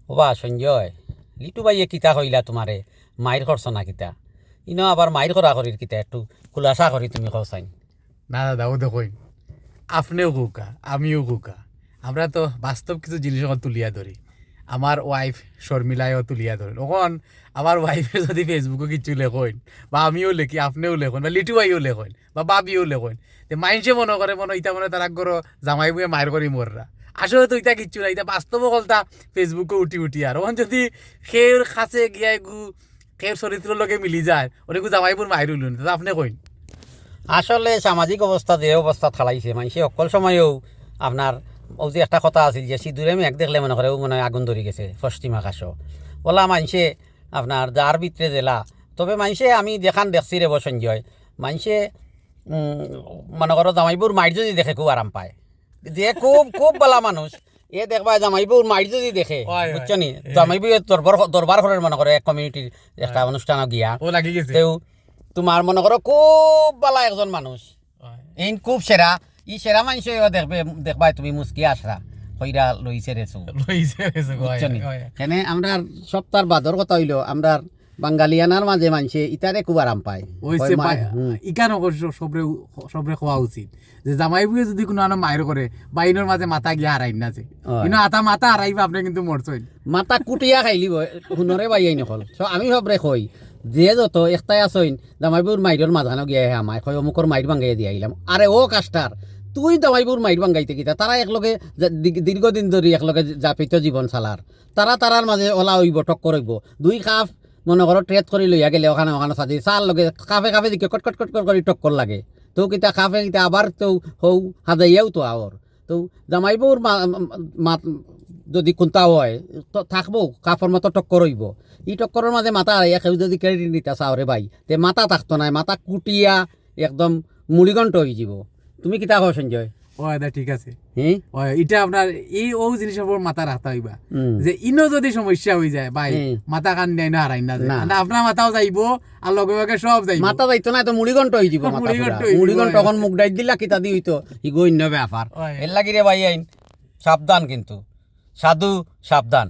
ওবা সঞ্জয় লিটু ভাইয়ে কিতা কইলা তোমারে মাইর করছ না কিতা ইনো আবার মাইর করা করির কিতা একটু খুলাসা করি তুমি কও চাইন। না দাদা ও দেখুন, আপনিও কুকা আমিও কুকা, আমরা তো বাস্তব কিছু জিনিস এখন তুলিয়া ধরি। আমার ওয়াইফ শর্মিলায়ও তুলিয়া ধরেন, ওখন আমার ওয়াইফে যদি ফেসবুকে কিছু লেখেন বা আমিও লেখি, আপনিও লেখেন বা লিটু ভাইও লেখেন বা বাবিও লেখেন, যে মাইনসে মনে করে ইতা মনে তারা করো জামাই বুয়ে মায়ের করি মররা। আসলে তো ইতা কিচ্ছু না, ইতা বাস্তব কলতা ফেসবুকে উঠি আর ওখান যদি খের খাসে গিয়া খের চরিত্র লগে মিলি যায় অনেক জামাইপুর মায়ের উঠলেন, তো আপনি কইন। আসলে সামাজিক অবস্থা যে অবস্থা থালাইছে মানুষে অকল সময়েও আপনার ও যে একটা কথা আছিল যে সিঁদুরে মেঘ দেখলে মনে করে ও মনে হয় আগুন ধরে গেছে পশ্চিম আকাশও ওলা মানুষে আপনার যার ভিতরে জেলা। তবে মানুষে আমি দেখছি রে সঞ্জয়, মানুষে মনে করো জামাইবুর মাইর যদি দেখে খুব আরাম পায়, যে খুব খুব বালা মানুষ এ দেখবা জামাইবুর মাইর যদি দেখে বুঝছো নি, জামাইবু দরবার ঘরের মনে করে এক কমিউনিটির একটা অনুষ্ঠান গিয়া ও লাগি গেছে তেও তোমার মনে করো খুব বালা একজন মানুষ এই খুব সেরা ই সেরা মানুষ দেখবাই তুমি মুস্কি আসরা কইরা লইছে রেছো কেন আমরা সপ্তাহ বাদর কথা হইল আমরা বাঙালিয়ানার মাঝে মানুষে ইতারে খুব আরাম পায়। ইকানো সবরে খোয়া উচিত যে জামাই বুয়ে যদি কোনো আনো মায়ের করে বাইনের মাঝে মাথা গিয়া হারাই না যে কিন্তু আতা মাথা হারাইবা আপনি কিন্তু মরছই মাথা কুটিয়া খাইলিব শুনরে বাইয়াই নকল। আমি সবরে কই যে যত একটাই আসইন জামাইবুর মাইরের মাঝখানে গিয়ে আমায় কয় অমুকর মাইর ভাঙ্গাই দিয়ে আইলাম। আরে ও কাস্টার তুই জামাইবুর মাইর ভাঙ্গাইতে কিতা তারা একলগে দীর্ঘদিন ধরে একলগে যাপিত জীবন চালার তারার মাঝে ওলা হইব টক করইব দুই কাপ মনে করো ট্রেড করে লইয়া গেলে ওখানে সাজি চার লগে কাফে দিকে কট করে টক্কর লাগে তো কিতা কাফে কিতা আবার তো হৌ হাজাইয়াও তো আওর তো জামাইবুর যদি কোনটা হয় তো থাকবো কাফর মতো টক্কর হইব। ই টক্করের মাঝে মাথা হারাইয়া কেউ যদি ক্রেডিট নিতা চাওরে ভাই তে মাথা থাকতো নাই, মাথা কুটিয়া একদম মুড়িগণ্ঠ হয়ে যাব। তুমি কিতা কও সঞ্জয়? ও দাদা ঠিক আছে, এটা আপনার এই ও জিনিসের উপর মাথা রাখতে হইবা যে ইনো যদি সমস্যা হয়ে যায় ভাই মাথা কান দেয় না হারাই না আপনার মাথাও যাইব আর লগে লগে সব যাইব। মাথা যাইতো না তো মুড়িগণ্ঠ হয়ে যাব, মুড়িগণ্ঠ তখন মুখ ডাই দিলা কিতা দি হইতো ইগো অন্য ব্যাপার। এর লাগি রে ভাই আইন সাবধান, কিন্তু সাধু সাবধান।